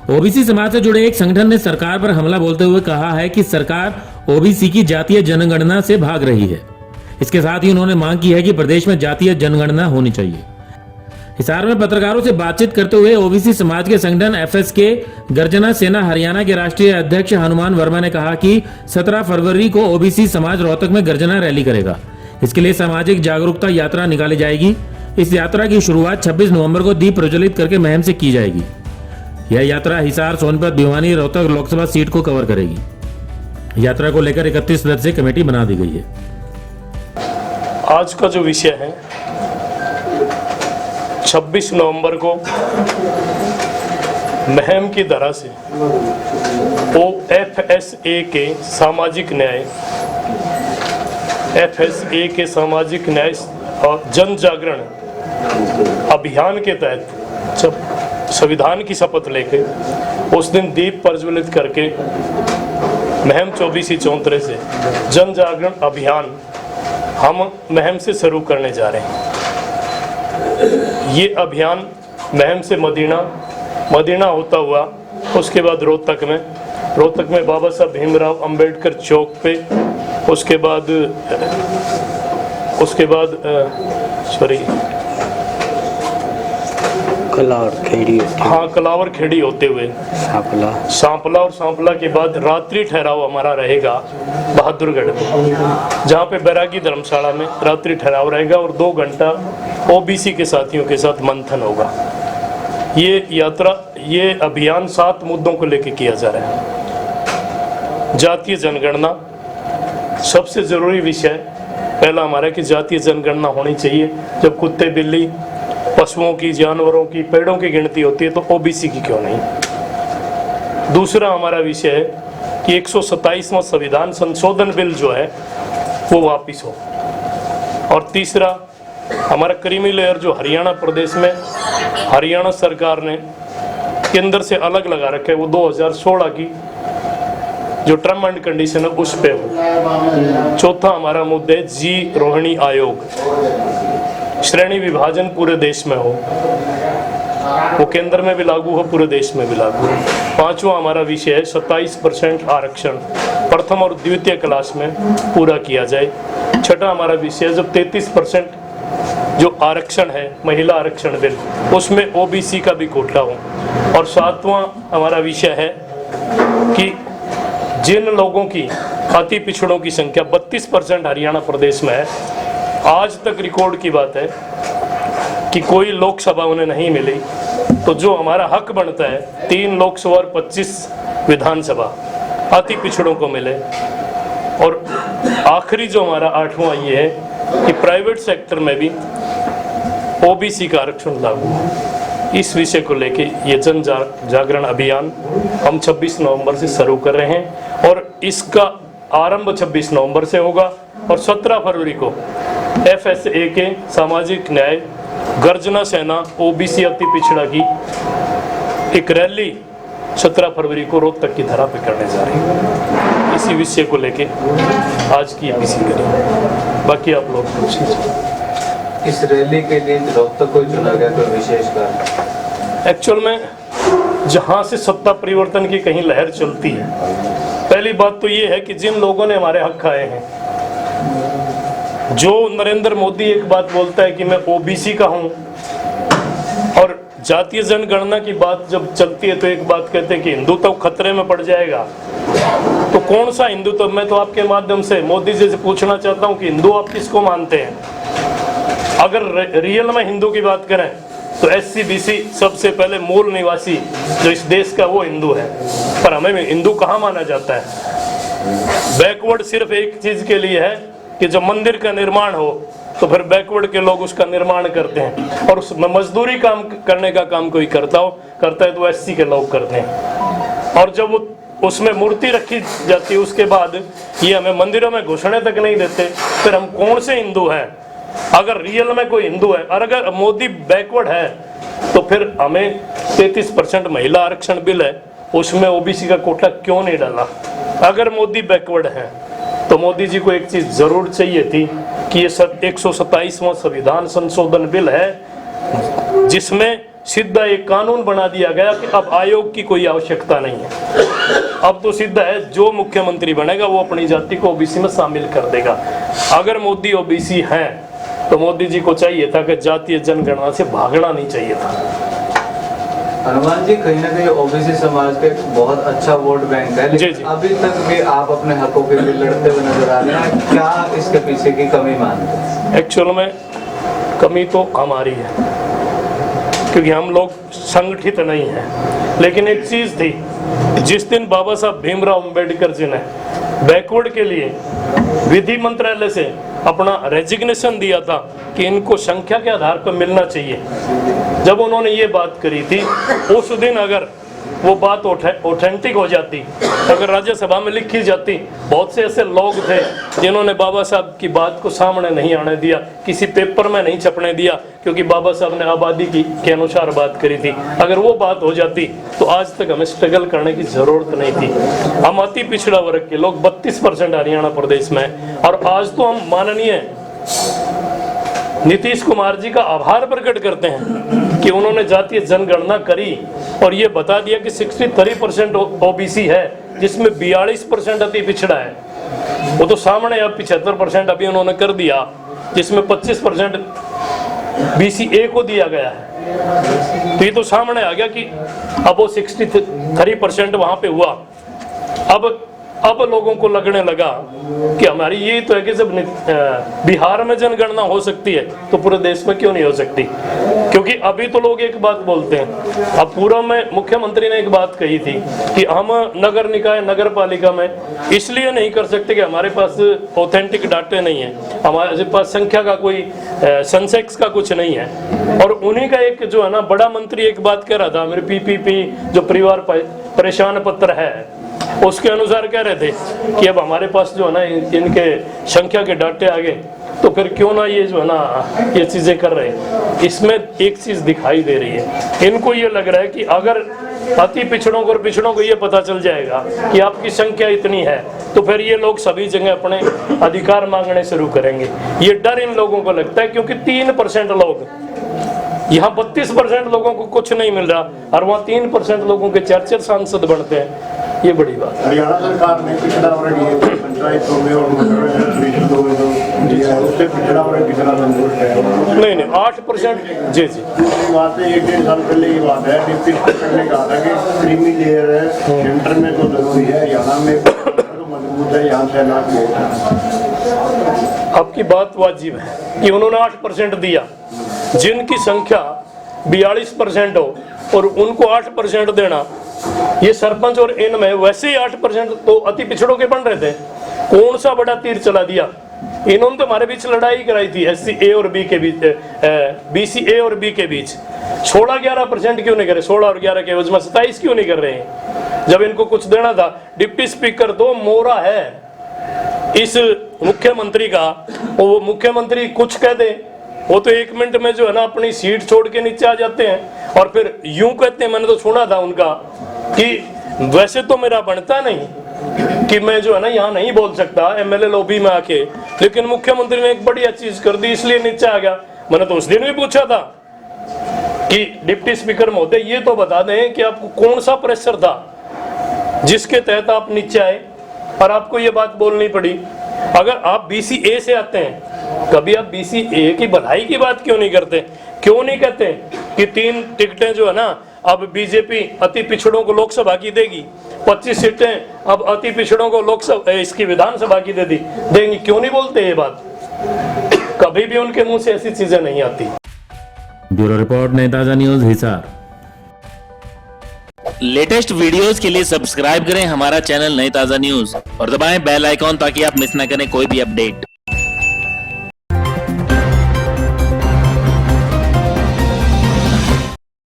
OBC समाज से जुड़े एक संगठन ने सरकार पर हमला बोलते हुए कहा है कि सरकार ओबीसी की जातीय जनगणना से भाग रही है। इसके साथ ही उन्होंने मांग की है कि प्रदेश में जातीय जनगणना होनी चाहिए। हिसार में पत्रकारों से बातचीत करते हुए ओबीसी समाज के संगठन एफएसके गर्जना सेना हरियाणा के राष्ट्रीय अध्यक्ष हनुमान वर्मा ने कहा कि 17 फरवरी को ओबीसी समाज रोहतक में गर्जना रैली करेगा। इसके लिए सामाजिक जागरूकता यात्रा निकाली जाएगी। इस यात्रा की शुरुआत 26 नवंबर को दीप प्रज्वलित करके महम से की जाएगी। यह यात्रा हिसार, सोनभद्र, भिवानी, रोहतक लोकसभा सीट को कवर करेगी। यात्रा को लेकर 31 सदस्यीय कमेटी बना दी गई है। आज का जो विषय है 26 नवंबर को महम की धरा से एफएसए के सामाजिक न्याय और जन जागरण अभियान के तहत जब संविधान की शपथ लेके उस दिन दीप प्रज्वलित करके महम 24/4 से जन जागरण अभियान हम महम से शुरू करने जा रहे हैं। ये अभियान महम से मदीना होता हुआ उसके बाद रोहतक में बाबा साहब भीमराव अंबेडकर चौक पे, उसके बाद कलावर खेड़ी होते हुए सांपला और सांपला के बाद रात्रि ठहराव हमारा रहेगा बहादुरगढ़ में, जहाँ पे बैरागी धर्मशाला में रात्रि ठहराव रहेगा और 2 घंटा ओबीसी के साथियों के साथ मंथन होगा। ये अभियान 7 मुद्दों को लेकर किया जा रहा है। जातीय जनगणना सबसे जरूरी विषय पहला हमारा कि जातीय जनगणना होनी चाहिए। जब कुत्ते, बिल्ली, पशुओं की, जानवरों की, पेड़ों की गिनती होती है तो ओबीसी की क्यों नहीं। दूसरा हमारा विषय है कि 127वां संविधान संशोधन बिल जो है वो वापिस हो। और तीसरा हमारा क्रीमी लेयर जो हरियाणा प्रदेश में हरियाणा सरकार ने केंद्र से अलग लगा रखा है, वो 2016 की जो टर्म एंड कंडीशन है उस पे हो। चौथा हमारा मुद्दा है जी रोहिणी आयोग, श्रेणी विभाजन पूरे देश में हो, वो केंद्र में भी लागू हो, पूरे देश में भी लागू हो। पांचवा हमारा विषय है 27% आरक्षण प्रथम और द्वितीय क्लास में पूरा किया जाए। छठा हमारा विषय है जब 33% जो आरक्षण है महिला आरक्षण बिल उसमें ओबीसी का भी कोटा हो। और सातवां हमारा विषय है कि जिन लोगों की अति पिछड़ों की संख्या 32% हरियाणा प्रदेश में है, आज तक रिकॉर्ड की बात है कि कोई लोकसभा उन्हें नहीं मिली, तो जो हमारा हक बनता है 3 लोकसभा और 25 विधानसभा अति पिछड़ों को मिले। और आखिरी जो हमारा 8वां ये है कि प्राइवेट सेक्टर में भी ओबीसी का आरक्षण लागू हो। इस विषय को लेके ये जन जागरण अभियान हम 26 नवंबर से शुरू कर रहे हैं और इसका आरंभ 26 नवंबर से होगा और 17 फरवरी को एफएसए के सामाजिक न्याय गर्जना सेना ओबीसी अति पिछड़ा की एक रैली 17 फरवरी को रोहतक की धरा पे करने जा रही है। इसी विषय को लेके आज की एपीसी करें। बाकी आप लोग पूछिए। इस रैली के लिए रोहतक को चुना गया, कोई विशेष कारण? एक्चुअल में जहां से सत्ता परिवर्तन की कहीं लहर चलती है, पहली बात तो ये है कि जिन लोगों ने हमारे हक खाए हैं, जो नरेंद्र मोदी एक बात बोलता है कि मैं ओबीसी का हूं और जातीय जनगणना की बात जब चलती है तो एक बात कहते हैं कि हिंदुत्व खतरे में पड़ जाएगा। तो कौन सा हिंदुत्व? मैं तो आपके माध्यम से मोदी जी से पूछना चाहता हूं कि हिंदू आप किसको मानते हैं? अगर रियल में हिंदू की बात करें तो एससी बीसी सबसे पहले मूल निवासी जो इस देश का वो हिंदू है, पर हमें हिंदू कहाँ माना जाता है? बैकवर्ड सिर्फ एक चीज के लिए है कि जब मंदिर का निर्माण हो तो फिर बैकवर्ड के लोग उसका निर्माण करते हैं और उसमें मजदूरी काम करने का काम कोई करता है तो एससी के लोग करते हैं। और जब वो उसमें मूर्ति रखी जाती है उसके बाद ये हमें मंदिरों में घुसने तक नहीं देते, फिर हम कौन से हिंदू हैं? अगर रियल में कोई हिंदू है और अगर मोदी बैकवर्ड है तो फिर हमें 33% महिला आरक्षण बिल है उसमें ओबीसी का कोटा क्यों नहीं डाला? अगर मोदी बैकवर्ड है तो मोदी जी को एक चीज जरूर चाहिए थी कि ये 127वां संविधान संशोधन बिल है जिसमें सीधा एक कानून बना दिया गया कि अब आयोग की कोई आवश्यकता नहीं है। अब तो सीधा है, जो मुख्यमंत्री बनेगा वो अपनी जाति को ओबीसी में शामिल कर देगा। अगर मोदी ओबीसी हैं तो मोदी जी को चाहिए था कि जातीय जनगणना से भागना नहीं चाहिए था। हनुमान जी, कहीं ना कहीं ओबीसी समाज का एक बहुत अच्छा वोट बैंक है, जी, लेकिन अभी तक भी आप अपने हकों के लिए लड़ते हुए नजर आ रहे हैं। क्या इसके पीछे की कमी मानते हैं? एक्चुअल में कमी तो हमारी है, क्योंकि हम लोग संगठित नहीं हैं। लेकिन एक चीज थी, जिस दिन बाबा साहब भीमराव अंबेडकर जी ने बैकवर्ड के लिए विधि मंत्रालय से अपना रेजिग्नेशन दिया था कि इनको संख्या के आधार पर मिलना चाहिए, जब उन्होंने ये बात करी थी, उस दिन अगर वो बात ऑथेंटिक हो जाती, अगर राज्यसभा में लिखी जाती, बहुत से ऐसे लोग थे जिन्होंने बाबा साहब की बात को सामने नहीं आने दिया, किसी पेपर में नहीं छपने दिया, क्योंकि बाबा साहब ने आबादी के अनुसार बात करी थी। अगर वो बात हो जाती तो आज तक हमें स्ट्रगल करने की जरूरत नहीं थी। हम अति पिछड़ा वर्ग के लोग 32% हरियाणा प्रदेश में, और आज तो हम माननीय नीतीश कुमार जी का आभार प्रकट करते हैं कि उन्होंने जातीय जनगणना करी और ये बता दिया कि 63% ओबीसी है, जिसमें 42% अति पिछड़ा है। वो तो सामने अब 75% अभी उन्होंने कर दिया, जिसमें 25% BCA को दिया गया है। तो ये तो सामने आ गया कि अब वो 63% वहां पे हुआ। अब लोगों को लगने लगा कि हमारी ये तो है कि जब बिहार में जनगणना हो सकती है तो पूरे देश में क्यों नहीं हो सकती। क्योंकि अभी तो लोग एक बात बोलते हैं, अब पूर्व में मुख्यमंत्री ने एक बात कही थी कि हम नगर निकाय नगर पालिका में इसलिए नहीं कर सकते कि हमारे पास ऑथेंटिक डाटे नहीं है, हमारे पास संख्या का कोई सेंसेक्स का कुछ नहीं है। और उन्हीं का एक जो है ना बड़ा मंत्री एक बात कह रहा था, मेरे PPP जो परिवार परेशान पत्र है उसके अनुसार कह रहे थे कि अब हमारे पास जो है ना इनके संख्या के डाटे आ गए, तो फिर क्यों ना ये जो है ना ये चीजें कर रहे हैं। इसमें एक चीज दिखाई दे रही है, इनको ये लग रहा है कि अगर अति पिछड़ों को और पिछड़ों को ये पता चल जाएगा कि आपकी संख्या इतनी है, तो फिर ये लोग सभी जगह अपने अधिकार मांगने शुरू करेंगे। ये डर इन लोगों को लगता है, क्योंकि 3% लोग, यहाँ 32% लोगों को कुछ नहीं मिल रहा और वहाँ 3% लोगों के 4 सांसद बनते हैं। ये बड़ी बात है। हरियाणा सरकार ने पिछड़ा वर्ग पंचायतों में और उससे पिछड़ा वर्ग कितना संतुष्ट है? नहीं 8%। जी बात है, 1-1.5 साल पहले की बात है, डिप्टी स्पीकर ने कहा था कि क्रीमी लेयर है सेंटर में तो जरूरी है, हरियाणा में तो मजबूत है, यहाँ से अनाज वोट है। आपकी बात वाजिब है कि उन्होंने 8% दिया, जिनकी संख्या 42% हो और उनको 8% देना, ये सरपंच और इनमें वैसे ही 8% तो अति पिछड़ों के बन रहे थे। कौन सा बड़ा तीर चला दिया इन्होंने? तो हमारे बीच लड़ाई कराई थी SC A और B के बीच, BCA और B के बीच। 16-11% क्यों नहीं करे? 16 और 11 के एवज में 27 क्यों नहीं कर रहे हैं? जब इनको कुछ देना था। डिप्टी स्पीकर तो मोरा है इस मुख्यमंत्री का, वो मुख्यमंत्री कुछ कह दे, वो तो 1 मिनट में जो है ना अपनी सीट छोड़ के नीचे आ जाते हैं और फिर यूं कहते हैं, मैंने तो सुना था उनका कि वैसे तो मेरा बनता नहीं कि मैं जो है ना यहाँ नहीं बोल सकता MLA लॉबी में आके, लेकिन मुख्यमंत्री ने एक बढ़िया चीज कर दी इसलिए नीचे आ गया। मैंने तो उस दिन भी पूछा था कि डिप्टी स्पीकर महोदय ये तो बता दें कि आपको कौन सा प्रेशर था जिसके तहत आप नीचे आए और आपको ये बात बोलनी पड़ी। अगर आप BCA से आते हैं, कभी आप BCA की भलाई की बात क्यों नहीं करते? क्यों नहीं कहते कि 3 टिकटें जो है ना अब बीजेपी अति पिछड़ों को लोकसभा की देगी, 25 सीटें अब अति पिछड़ों को लोकसभा इसकी विधानसभा की देंगी? क्यों नहीं बोलते ये बात? कभी भी उनके मुंह से ऐसी चीजें नहीं आती। ब्यूरो रिपोर्ट, नई ताजा न्यूज, हिसार। लेटेस्ट वीडियोस के लिए सब्सक्राइब करें हमारा चैनल नई ताजा न्यूज और दबाएं बेल आइकॉन ताकि आप मिस ना करें कोई भी अपडेट।